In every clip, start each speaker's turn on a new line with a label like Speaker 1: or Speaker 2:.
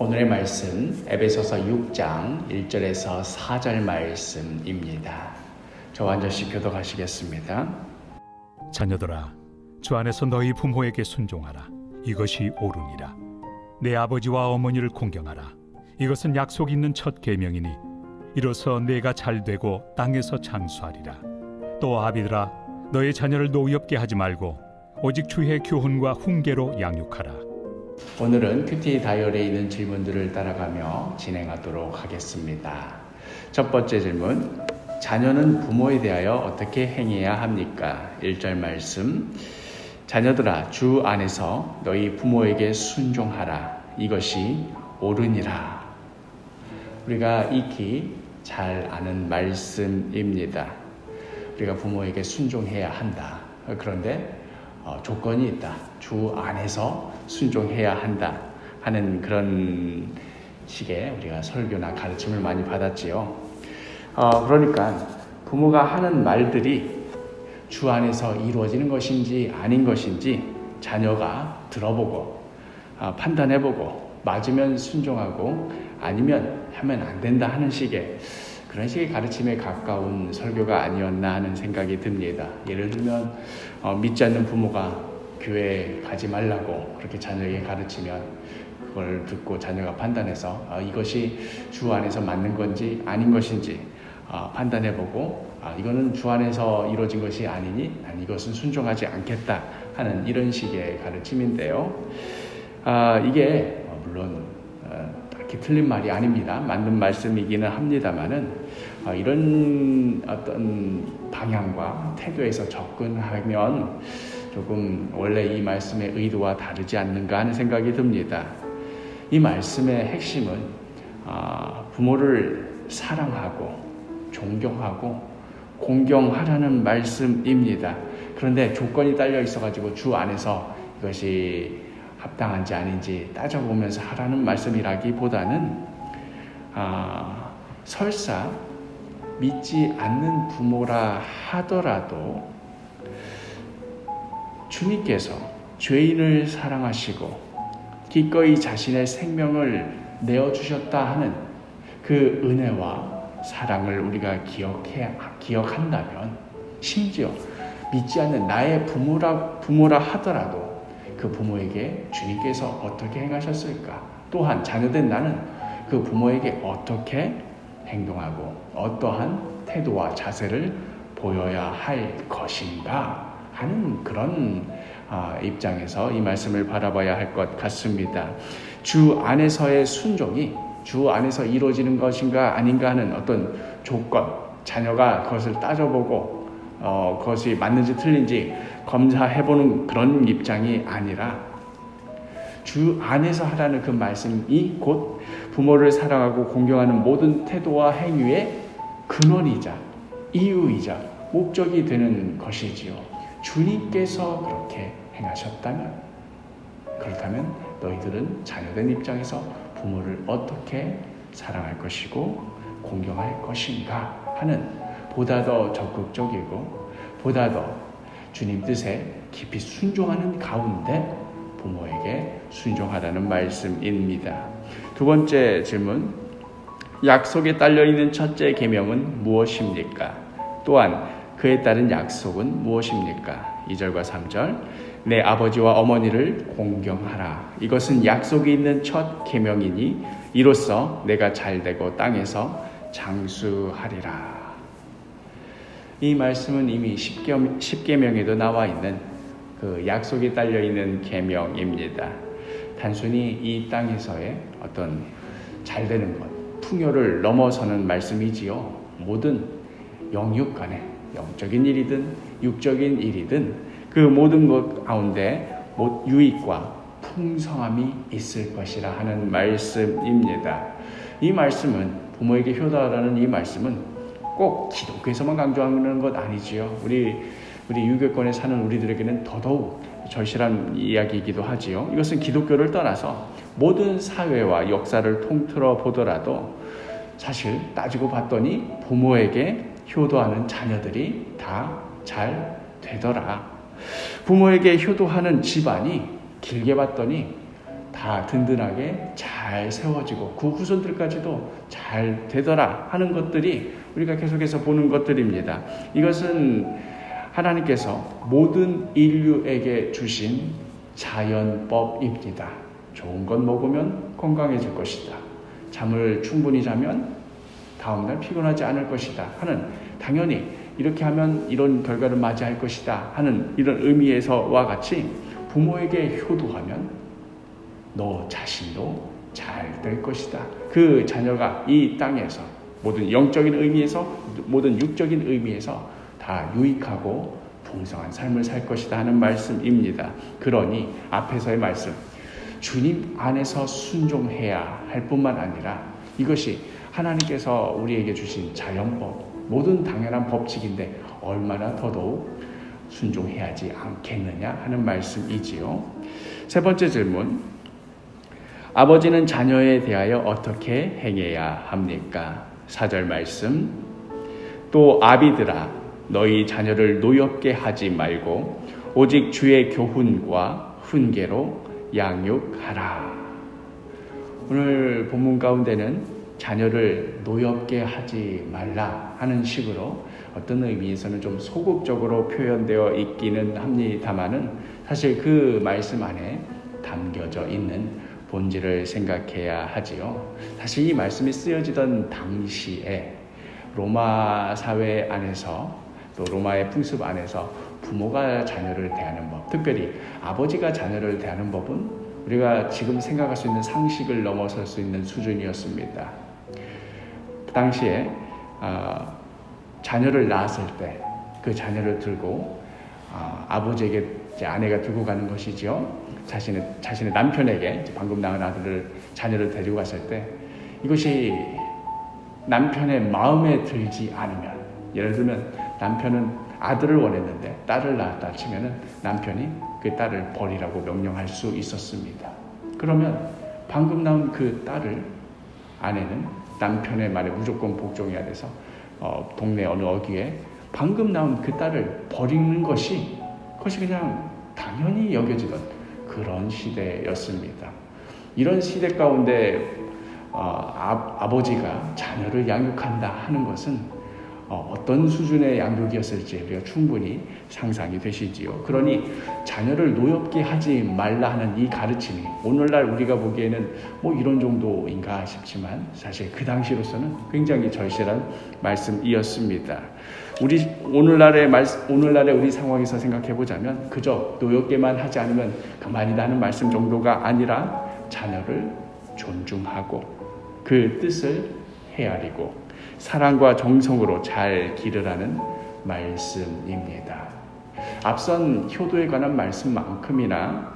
Speaker 1: 오늘의 말씀 에베소서 6장 1절에서 4절 말씀입니다. 저와 한 절씩 교독하시겠습니다.
Speaker 2: 자녀들아, 주 안에서 너희 부모에게 순종하라. 이것이 옳으니라. 내 아버지와 어머니를 공경하라. 이것은 약속 있는 첫 계명이니 이로써 내가 잘되고 땅에서 장수하리라. 또 아비들아, 너희 자녀를 노엽게 하지 말고 오직 주의 교훈과 훈계로 양육하라.
Speaker 1: 오늘은 큐티 다이어리에 있는 질문들을 따라가며 진행하도록 하겠습니다. 첫 번째 질문, 자녀는 부모에 대하여 어떻게 행해야 합니까? 1절 말씀, 자녀들아 주 안에서 너희 부모에게 순종하라. 이것이 옳으니라. 우리가 익히 잘 아는 말씀입니다. 우리가 부모에게 순종해야 한다. 그런데 조건이 있다. 주 안에서 순종해야 한다 하는 그런 식의 우리가 설교나 가르침을 많이 받았지요. 그러니까 부모가 하는 말들이 주 안에서 이루어지는 것인지 아닌 것인지 자녀가 들어보고 판단해보고 맞으면 순종하고 아니면 하면 안 된다 하는 식의 그런 식의 가르침에 가까운 설교가 아니었나 하는 생각이 듭니다. 예를 들면 믿지 않는 부모가 교회에 가지 말라고 그렇게 자녀에게 가르치면 그걸 듣고 자녀가 판단해서 이것이 주 안에서 맞는 건지 아닌 것인지 판단해보고 이거는 주 안에서 이루어진 것이 아니니 난 이것은 순종하지 않겠다 하는 이런 식의 가르침인데요. 이게 물론 딱히 틀린 말이 아닙니다. 맞는 말씀이기는 합니다만은 이런 어떤 방향과 태도에서 접근하면 조금 원래 이 말씀의 의도와 다르지 않는가 하는 생각이 듭니다. 이 말씀의 핵심은 부모를 사랑하고 존경하고 공경하라는 말씀입니다. 그런데 조건이 딸려 있어가지고 주 안에서 이것이 합당한지 아닌지 따져보면서 하라는 말씀이라기보다는 설사 믿지 않는 부모라 하더라도 주님께서 죄인을 사랑하시고 기꺼이 자신의 생명을 내어주셨다 하는 그 은혜와 사랑을 우리가 기억한다면 심지어 믿지 않는 나의 부모라 하더라도 그 부모에게 주님께서 어떻게 행하셨을까? 또한 자녀된 나는 그 부모에게 어떻게 행동하고 어떠한 태도와 자세를 보여야 할 것인가 하는 그런 입장에서 이 말씀을 바라봐야 할 것 같습니다. 주 안에서의 순종이 주 안에서 이루어지는 것인가 아닌가 하는 어떤 조건, 자녀가 그것을 따져보고 그것이 맞는지 틀린지 검사해보는 그런 입장이 아니라 주 안에서 하라는 그 말씀이 곧 부모를 사랑하고 공경하는 모든 태도와 행위의 근원이자 이유이자 목적이 되는 것이지요. 주님께서 그렇게 행하셨다면, 그렇다면 너희들은 자녀된 입장에서 부모를 어떻게 사랑할 것이고 공경할 것인가 하는 보다 더 적극적이고 보다 더 주님 뜻에 깊이 순종하는 가운데 부모에게 순종하라는 말씀입니다. 두 번째 질문, 약속에 딸려있는 첫째 계명은 무엇입니까? 또한 그에 따른 약속은 무엇입니까? 2절과 3절, 내 아버지와 어머니를 공경하라. 이것은 약속이 있는 첫 계명이니 이로써 내가 잘되고 땅에서 장수하리라. 이 말씀은 이미 10계명에도 나와 있는 그 약속이 딸려있는 계명입니다. 단순히 이 땅에서의 어떤 잘되는 것, 풍요를 넘어서는 말씀이지요. 모든 영육 간에 영적인 일이든 육적인 일이든 그 모든 것 가운데 유익과 풍성함이 있을 것이라 하는 말씀입니다. 이 말씀은 부모에게 효도하라는 이 말씀은 꼭 기독교에서만 강조하는 것 아니지요. 우리 유교권에 사는 우리들에게는 더더욱 절실한 이야기이기도 하지요. 이것은 기독교를 떠나서 모든 사회와 역사를 통틀어 보더라도 사실 따지고 봤더니 부모에게 효도하는 자녀들이 다 잘 되더라. 부모에게 효도하는 집안이 길게 봤더니 다 든든하게 잘 잘 세워지고 그 후손들까지도 잘 되더라 하는 것들이 우리가 계속해서 보는 것들입니다. 이것은 하나님께서 모든 인류에게 주신 자연법입니다. 좋은 것 먹으면 건강해질 것이다. 잠을 충분히 자면 다음날 피곤하지 않을 것이다 하는, 당연히 이렇게 하면 이런 결과를 맞이할 것이다 하는 이런 의미에서와 같이 부모에게 효도하면 너 자신도 잘 될 것이다. 그 자녀가 이 땅에서 모든 영적인 의미에서 모든 육적인 의미에서 다 유익하고 풍성한 삶을 살 것이다 하는 말씀입니다. 그러니 앞에서의 말씀, 주님 안에서 순종해야 할 뿐만 아니라 이것이 하나님께서 우리에게 주신 자연법, 모든 당연한 법칙인데 얼마나 더더욱 순종해야지 않겠느냐 하는 말씀이지요. 세 번째 질문, 아버지는 자녀에 대하여 어떻게 행해야 합니까? 4절 말씀, 또 아비들아 너희 자녀를 노엽게 하지 말고 오직 주의 교훈과 훈계로 양육하라. 오늘 본문 가운데는 자녀를 노엽게 하지 말라 하는 식으로 어떤 의미에서는 좀 소극적으로 표현되어 있기는 합니다마는 사실 그 말씀 안에 담겨져 있는 본질을 생각해야 하지요. 사실 이 말씀이 쓰여지던 당시에 로마 사회 안에서 또 로마의 풍습 안에서 부모가 자녀를 대하는 법, 특별히 아버지가 자녀를 대하는 법은 우리가 지금 생각할 수 있는 상식을 넘어설 수 있는 수준이었습니다. 그 당시에 자녀를 낳았을 때 그 자녀를 들고 아버지에게 이제 아내가 들고 가는 것이죠. 자신의 남편에게 방금 낳은 자녀를 데리고 갔을 때 이것이 남편의 마음에 들지 않으면, 예를 들면 남편은 아들을 원했는데 딸을 낳았다 치면은 남편이 그 딸을 버리라고 명령할 수 있었습니다. 그러면 방금 낳은 그 딸을 아내는 남편의 말에 무조건 복종해야 돼서 동네 어느 어귀에 방금 낳은 그 딸을 버리는 것이 그냥 당연히 여겨지던 그런 시대였습니다. 이런 시대 가운데 아버지가 자녀를 양육한다 하는 것은 어떤 수준의 양육이었을지 우리가 충분히 상상이 되시지요. 그러니 자녀를 노엽게 하지 말라 하는 이 가르침이 오늘날 우리가 보기에는 뭐 이런 정도인가 싶지만 사실 그 당시로서는 굉장히 절실한 말씀이었습니다. 오늘날의 우리 상황에서 생각해 보자면 그저 노엽게만 하지 않으면 그만이다 하는 말씀 정도가 아니라 자녀를 존중하고 그 뜻을 헤아리고 사랑과 정성으로 잘 기르라는 말씀입니다. 앞선 효도에 관한 말씀만큼이나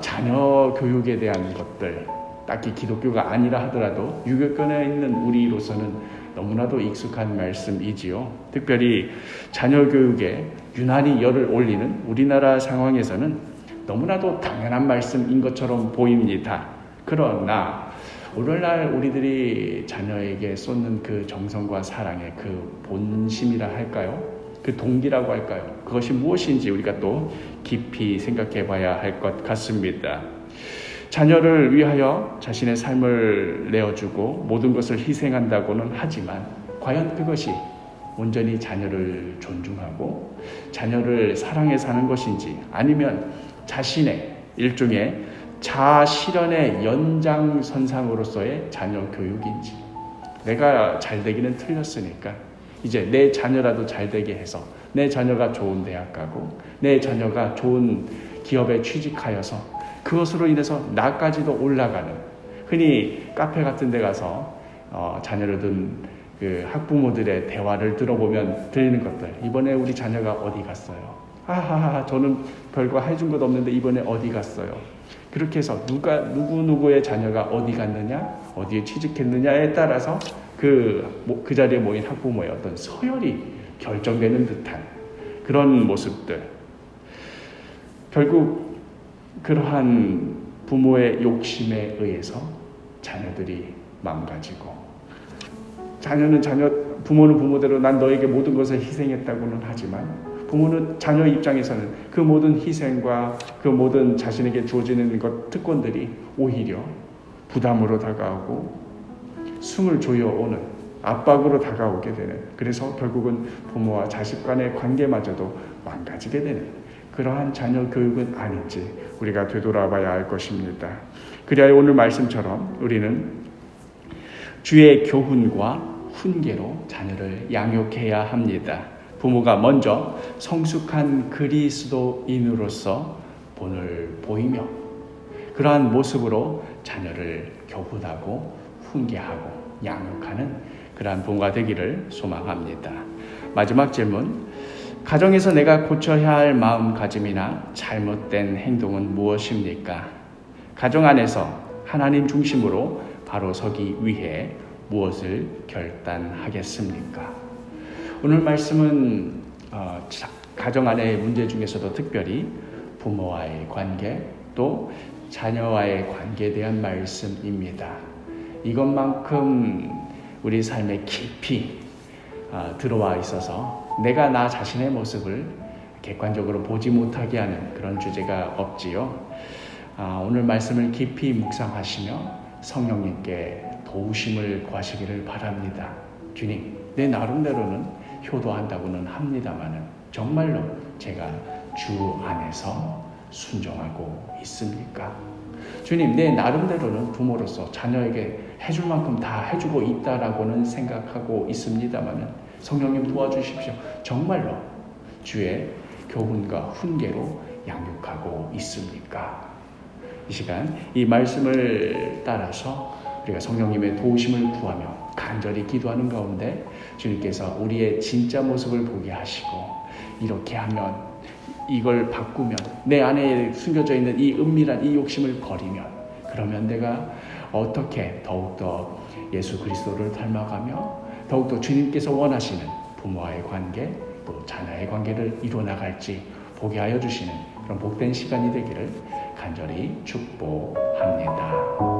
Speaker 1: 자녀 교육에 대한 것들, 딱히 기독교가 아니라 하더라도 유교권에 있는 우리로서는 너무나도 익숙한 말씀이지요. 특별히 자녀 교육에 유난히 열을 올리는 우리나라 상황에서는 너무나도 당연한 말씀인 것처럼 보입니다. 그러나 오늘날 우리들이 자녀에게 쏟는 그 정성과 사랑의 그 본심이라 할까요? 그 동기라고 할까요? 그것이 무엇인지 우리가 또 깊이 생각해 봐야 할 것 같습니다. 자녀를 위하여 자신의 삶을 내어주고 모든 것을 희생한다고는 하지만 과연 그것이 온전히 자녀를 존중하고 자녀를 사랑해 사는 것인지, 아니면 자신의 일종의 자아실현의 연장선상으로서의 자녀 교육인지, 내가 잘 되기는 틀렸으니까 이제 내 자녀라도 잘 되게 해서 내 자녀가 좋은 대학 가고 내 자녀가 좋은 기업에 취직하여서 그것으로 인해서 나까지도 올라가는, 흔히 카페 같은 데 가서 자녀를 둔 그 학부모들의 대화를 들어보면 들리는 것들, 이번에 우리 자녀가 어디 갔어요? 하하하, 저는 별거 해준 것 없는데 이번에 어디 갔어요? 그렇게 해서 누구의 자녀가 어디 갔느냐, 어디에 취직했느냐에 따라서 그 자리에 모인 학부모의 어떤 서열이 결정되는 듯한 그런 모습들. 결국 그러한 부모의 욕심에 의해서 자녀들이 망가지고, 부모는 부모대로 난 너에게 모든 것을 희생했다고는 하지만 부모는 자녀 입장에서는 그 모든 희생과 그 모든 자신에게 주어지는 특권들이 오히려
Speaker 3: 부담으로 다가오고 숨을 조여오는 압박으로 다가오게 되는, 그래서 결국은 부모와 자식 간의 관계마저도 망가지게 되는 그러한 자녀 교육은 아닌지 우리가 되돌아봐야 할 것입니다. 그래야 오늘 말씀처럼 우리는 주의 교훈과 훈계로 자녀를 양육해야 합니다. 부모가 먼저 성숙한 그리스도인으로서 본을 보이며 그러한 모습으로 자녀를 교훈하고 훈계하고 양육하는 그러한 부모가 되기를 소망합니다. 마지막 질문, 가정에서 내가 고쳐야 할 마음가짐이나 잘못된 행동은 무엇입니까? 가정 안에서 하나님 중심으로 바로 서기 위해 무엇을 결단하겠습니까? 오늘 말씀은 가정 안의 문제 중에서도 특별히 부모와의 관계 또 자녀와의 관계에 대한 말씀입니다. 이것만큼 우리 삶에 깊이 들어와 있어서 내가 나 자신의 모습을 객관적으로 보지 못하게 하는 그런 주제가 없지요. 오늘 말씀을 깊이 묵상하시며 성령님께 도우심을 구하시기를 바랍니다. 주님, 내 나름대로는 효도한다고는 합니다마는 정말로 제가 주 안에서 순종하고 있습니까? 주님, 내 나름대로는 부모로서 자녀에게 해줄 만큼 다 해주고 있다라고는 생각하고 있습니다마는 성령님 도와주십시오. 정말로 주의 교훈과 훈계로 양육하고 있습니까? 이 시간 이 말씀을 따라서 우리가 성령님의 도우심을 구하며 간절히 기도하는 가운데 주님께서 우리의 진짜 모습을 보게 하시고 이렇게 하면, 이걸 바꾸면, 내 안에 숨겨져 있는 이 은밀한 이 욕심을 버리면, 그러면 내가 어떻게 더욱더 예수 그리스도를 닮아가며 더욱더 주님께서 원하시는 부모와의 관계 또 자녀의 관계를 이루어나갈지 보게 하여 주시는 그런 복된 시간이 되기를 간절히 축복합니다.